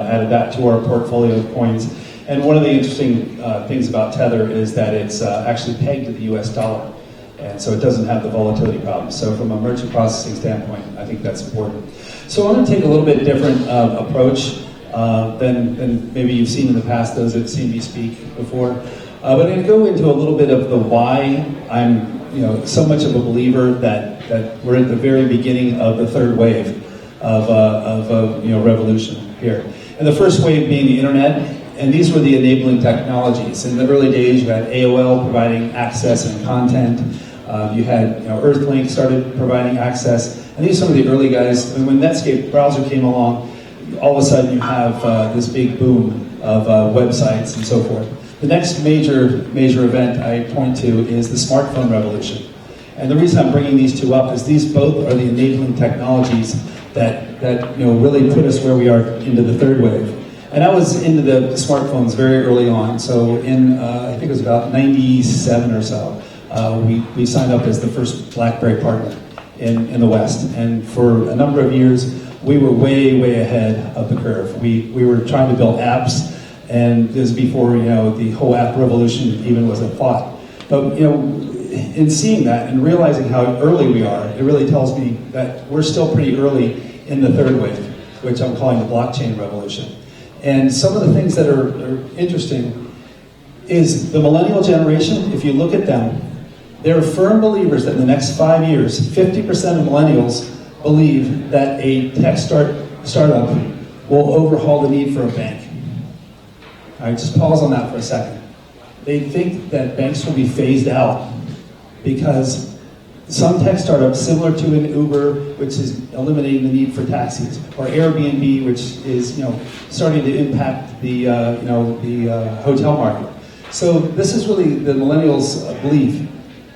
added that to our portfolio of coins. And one of the interesting things about Tether is that it's actually pegged to the US dollar. And so it doesn't have the volatility problem. So from a merchant processing standpoint, I think that's important. So I'm going to take a little bit different approach than maybe you've seen in the past, those that have seen me speak before. But I'm going to go into a little bit of the why I'm so much of a believer that we're at the very beginning of the third wave of revolution here. And the first wave being the internet, and these were the enabling technologies. In the early days, you had AOL providing access and content. You had Earthlink started providing access. And these are some of the early guys. And when Netscape browser came along, all of a sudden you have this big boom of websites and so forth. The next major event I point to is the smartphone revolution. And the reason I'm bringing these two up is these both are the enabling technologies that really put us where we are into the third wave. And I was into the smartphones very early on. So in, I think it was about 97 or so, we signed up as the first BlackBerry partner in the West. And for a number of years, we were way ahead of the curve. We were trying to build apps, and this is before the whole app revolution even was a thought. But in seeing that and realizing how early we are, it really tells me that we're still pretty early in the third wave, which I'm calling the blockchain revolution. And some of the things that are interesting is the millennial generation. If you look at them, they're firm believers that in the next 5 years, 50% of millennials believe that a tech startup will overhaul the need for a bank. All right, just pause on that for a second. They think that banks will be phased out because some tech startups, similar to an Uber, which is eliminating the need for taxis, or Airbnb, which is starting to impact the hotel market. So this is really the millennials' belief.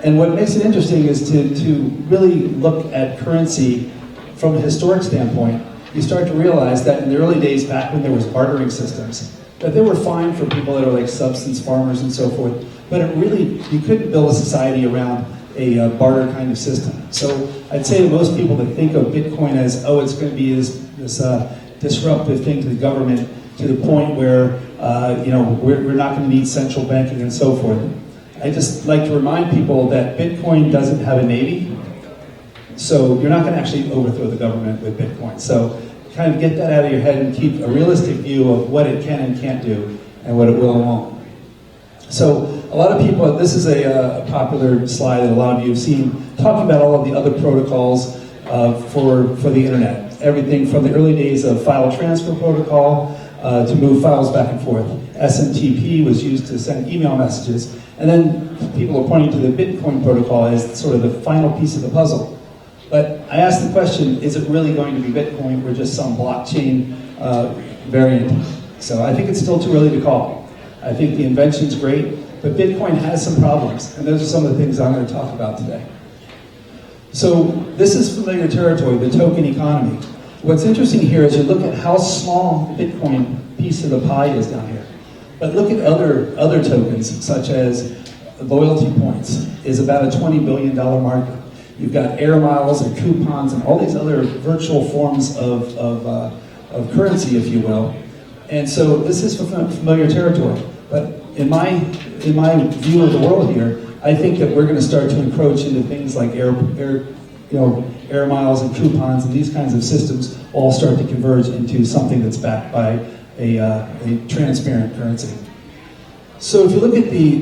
And what makes it interesting is to really look at currency from a historic standpoint. You start to realize that in the early days, back when there was bartering systems, that they were fine for people that are like subsistence farmers and so forth. But it really, you couldn't build a society around a barter kind of system. So I'd say to most people that think of Bitcoin as, it's going to be this disruptive thing to the government, to the point where we're not going to need central banking and so forth. I just like to remind people that Bitcoin doesn't have a navy, so you're not going to actually overthrow the government with Bitcoin. So kind of get that out of your head and keep a realistic view of what it can and can't do and what it will and won't. So a lot of people, this is a popular slide that a lot of you have seen, talking about all of the other protocols for the internet. Everything from the early days of file transfer protocol to move files back and forth. SMTP was used to send email messages. And then people are pointing to the Bitcoin protocol as sort of the final piece of the puzzle. But I asked the question, is it really going to be Bitcoin or just some blockchain variant? So I think it's still too early to call. I think the invention's great, but Bitcoin has some problems, and those are some of the things I'm going to talk about today. So this is familiar territory, the token economy. What's interesting here is you look at how small the Bitcoin piece of the pie is down here. But look at other tokens, such as loyalty points, is about a $20 billion market. You've got air miles and coupons and all these other virtual forms of currency, if you will. And so this is familiar territory. But in my view of the world here, I think that we're going to start to encroach into things like air miles and coupons, and these kinds of systems all start to converge into something that's backed by a transparent currency. So if you look at the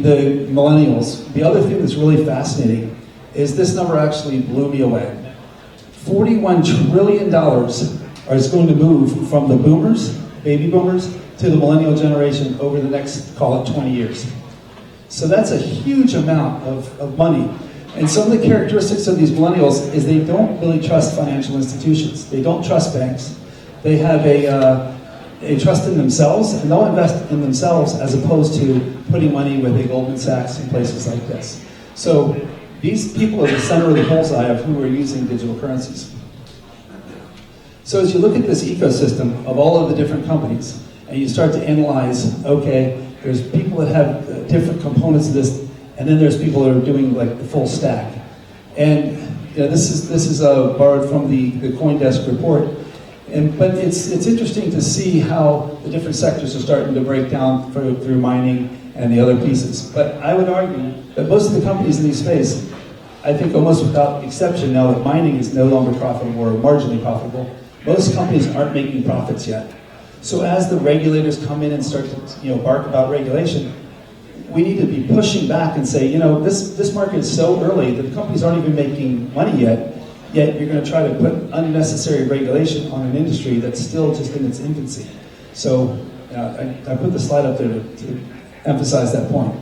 millennials, the other thing that's really fascinating is this number actually blew me away. $41 trillion is going to move from the boomers, baby boomers, to the millennial generation over the next, call it 20 years. So that's a huge amount of money. And some of the characteristics of these millennials is they don't really trust financial institutions. They don't trust banks. They have a trust in themselves, and they'll invest in themselves as opposed to putting money with a Goldman Sachs and places like this. So these people are the center of the bullseye of who are using digital currencies. So as you look at this ecosystem of all of the different companies, and you start to analyze, okay, there's people that have different components of this, and then there's people that are doing like the full stack. And this is borrowed from the CoinDesk report. But it's interesting to see how the different sectors are starting to break down through mining and the other pieces. But I would argue that most of the companies in these space, I think almost without exception now that mining is no longer profitable or marginally profitable, most companies aren't making profits yet. So as the regulators come in and start to bark about regulation, we need to be pushing back and say, this market is so early that the companies aren't even making money yet you're going to try to put unnecessary regulation on an industry that's still just in its infancy. So I put the slide up there to emphasize that point.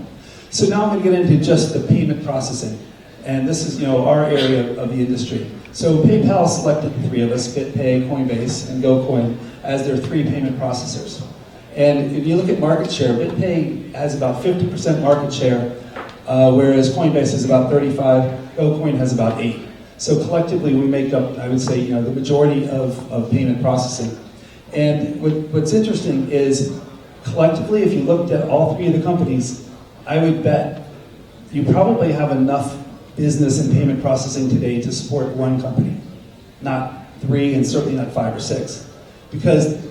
So now I'm going to get into just the payment processing. And this is our area of the industry. So PayPal selected the three of us, BitPay, Coinbase, and GoCoin, as their three payment processors. And if you look at market share, BitPay has about 50% market share, whereas Coinbase is about 35%, GoCoin has about 8%. So collectively we make up, I would say, the majority of payment processing. And what's interesting is, collectively, if you looked at all three of the companies, I would bet you probably have enough business and payment processing today to support one company, not three, and certainly not 5 or 6. Because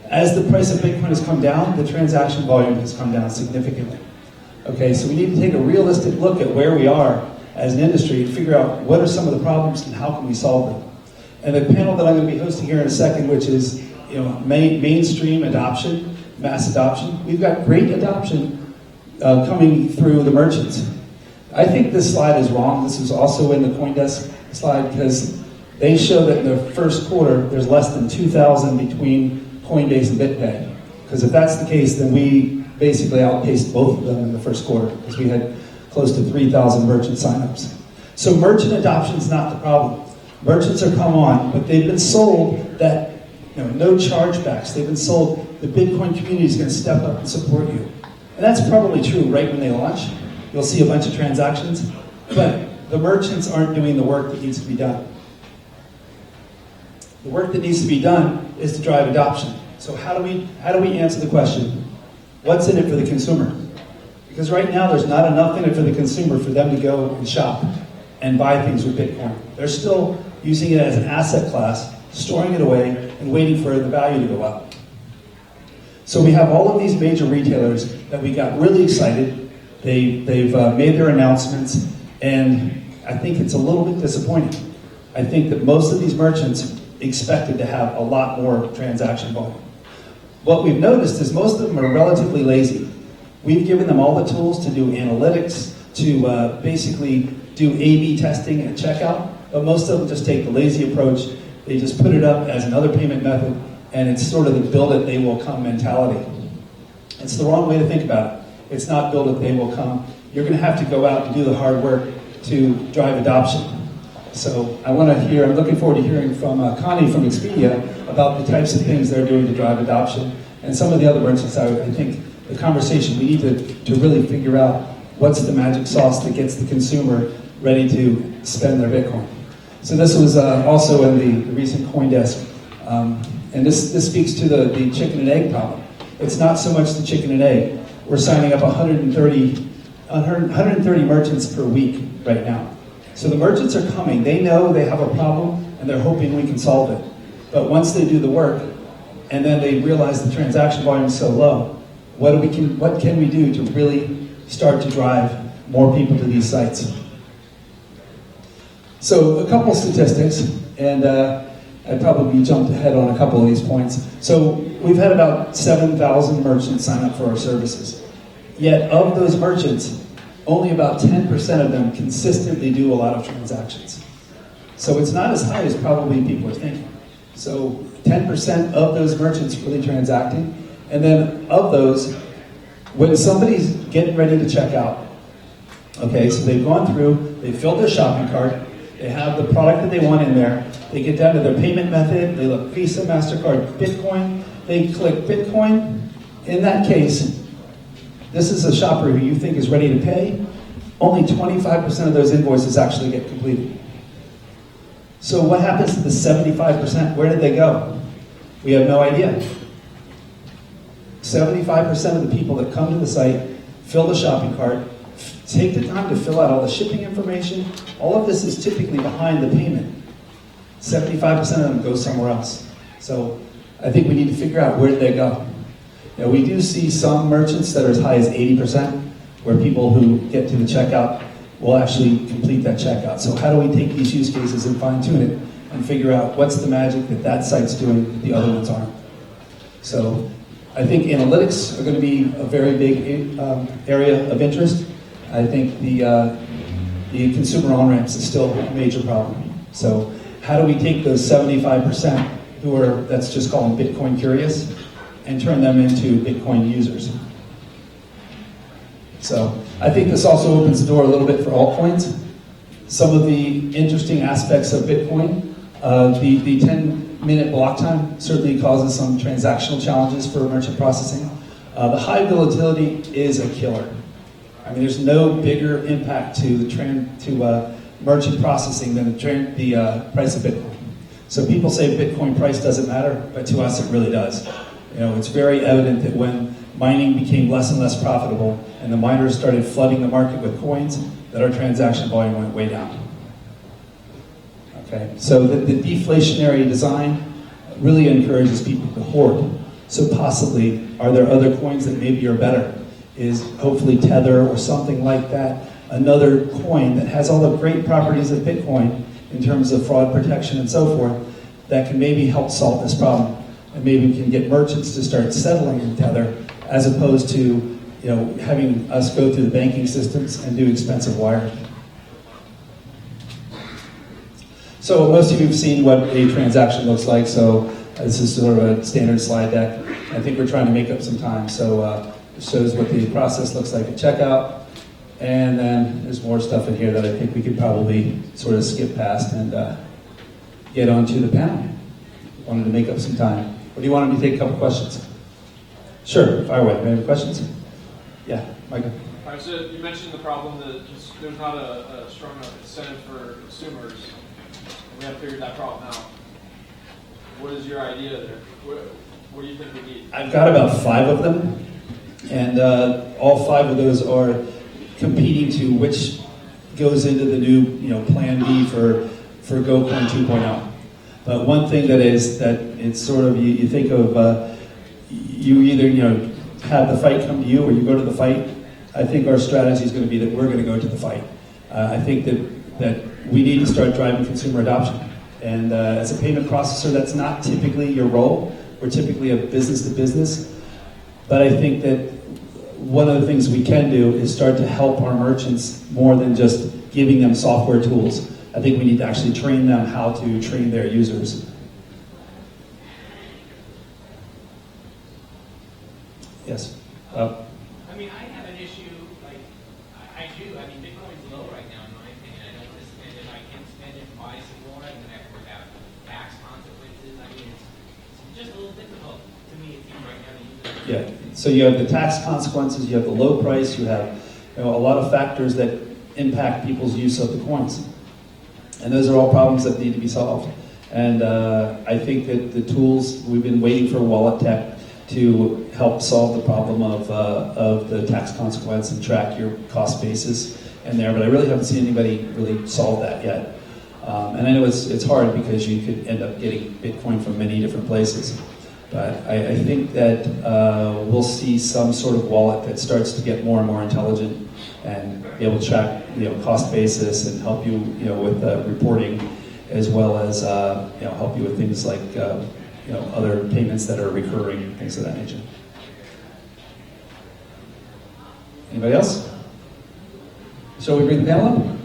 as the price of Bitcoin has come down, the transaction volume has come down significantly. Okay, so we need to take a realistic look at where we are as an industry and figure out what are some of the problems and how can we solve them. And the panel that I'm going to be hosting here in a second, which is mainstream adoption, mass adoption. We've got great adoption coming through the merchants. I think this slide is wrong. This is also in the CoinDesk slide because they show that in the first quarter there's less than 2,000 between Coinbase and BitPay. Because if that's the case, then we basically outpaced both of them in the first quarter because we had close to 3,000 merchant signups. So merchant adoption is not the problem. Merchants are come on, but they've been sold that no chargebacks. They've been sold the Bitcoin community is going to step up and support you. And that's probably true right when they launch. You'll see a bunch of transactions, but the merchants aren't doing the work that needs to be done. The work that needs to be done is to drive adoption. So how do we answer the question, what's in it for the consumer? Because right now there's not enough in it for the consumer for them to go and shop and buy things with Bitcoin. They're still using it as an asset class, storing it away, and waiting for the value to go up. So we have all of these major retailers that we got really excited. They've made their announcements, and I think it's a little bit disappointing. I think that most of these merchants expected to have a lot more transaction volume. What we've noticed is most of them are relatively lazy. We've given them all the tools to do analytics, to basically do A/B testing at checkout, but most of them just take the lazy approach. They just put it up as another payment method, and it's sort of the build it, they will come mentality. It's the wrong way to think about it. It's not build it, they will come. You're going to have to go out and do the hard work to drive adoption. So I'm looking forward to hearing from Connie from Expedia about the types of things they're doing to drive adoption, and some of the other merchants. I think the conversation, we need to really figure out what's the magic sauce that gets the consumer ready to spend their Bitcoin. So this was also in the recent CoinDesk, and this speaks to the chicken and egg problem. It's not so much the chicken and egg. We're signing up 130 merchants per week right now. So the merchants are coming. They know they have a problem, and they're hoping we can solve it. But once they do the work, and then they realize the transaction volume is so low, what can we do to really start to drive more people to these sites? So a couple statistics, and I probably jumped ahead on a couple of these points. So we've had about 7,000 merchants sign up for our services. Yet of those merchants, only about 10% of them consistently do a lot of transactions. So it's not as high as probably people are thinking. So 10% of those merchants really transacting, and then of those, when somebody's getting ready to check out, okay, so they've gone through, they filled their shopping cart, they have the product that they want in there, they get down to their payment method, they look Visa, MasterCard, Bitcoin, they click Bitcoin. In that case, this is a shopper who you think is ready to pay, only 25% of those invoices actually get completed. So what happens to the 75%? Where did they go? We have no idea. 75% of the people that come to the site, fill the shopping cart, take the time to fill out all the shipping information. All of this is typically behind the payment. 75% of them go somewhere else. So I think we need to figure out where they go. Now, we do see some merchants that are as high as 80%, where people who get to the checkout will actually complete that checkout. So how do we take these use cases and fine tune it and figure out what's the magic that that site's doing that the other ones aren't? So I think analytics are going to be a very big area of interest. I think the consumer on-ramps is still a major problem. So how do we take those 75% who are, let's just call them Bitcoin curious, and turn them into Bitcoin users? So I think this also opens the door a little bit for altcoins. Some of the interesting aspects of Bitcoin, the 10-minute block time certainly causes some transactional challenges for merchant processing. The high volatility is a killer. I mean, there's no bigger impact to merchant processing than the price of Bitcoin. So people say Bitcoin price doesn't matter, but to us it really does. You know, it's very evident that when mining became less and less profitable and the miners started flooding the market with coins, that our transaction volume went way down. Okay, so the deflationary design really encourages people to hoard. So possibly, are there other coins that maybe are better? Is hopefully Tether or something like that another coin that has all the great properties of Bitcoin in terms of fraud protection and so forth that can maybe help solve this problem? And maybe we can get merchants to start settling in Tether as opposed to having us go through the banking systems and do expensive wiring. So most of you have seen what a transaction looks like, so this is sort of a standard slide deck. I think we're trying to make up some time, so it shows what the process looks like at checkout, and then there's more stuff in here that I think we could probably sort of skip past and get onto the panel. Wanted to make up some time. Or do you want me to take a couple questions? Sure, fire away. Any questions? Yeah, Michael. All right, so you mentioned the problem that there's not a strong enough incentive for consumers. We have figured that problem out. What is your idea there? What do you think we need? I've got about 5 of them, and all 5 of those are competing to which goes into the new plan B for GoCoin 2.0. But one thing that it's sort of, you think of, you either have the fight come to you or you go to the fight. I think our strategy is going to be that we're going to go to the fight. I think that we need to start driving consumer adoption. And as a payment processor, that's not typically your role. We're typically a business to business. But I think that one of the things we can do is start to help our merchants more than just giving them software tools. I think we need to actually train them how to train their users. Yes? I mean, I have an issue, like, I do. I mean, Bitcoin's low right now, in my opinion. I don't want to spend it. I can spend it and buy some more, and then I have to worry about tax consequences. I mean, it's just a little difficult to me, it seems right now to use it. Yeah, so you have the tax consequences, you have the low price, you have a lot of factors that impact people's use of the coins. And those are all problems that need to be solved. And I think that the tools, we've been waiting for wallet tech to help solve the problem of the tax consequence and track your cost basis in there, but I really haven't seen anybody really solve that yet. And I know it's hard because you could end up getting Bitcoin from many different places. But I think that we'll see some sort of wallet that starts to get more and more intelligent and be able to track cost basis and help you with reporting, as well as help you with things like other payments that are recurring, things of that nature. Anybody else? Shall we bring the panel up?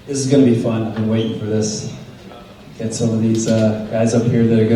This is going to be fun. I've been waiting for this. Get some of these guys up here that are going to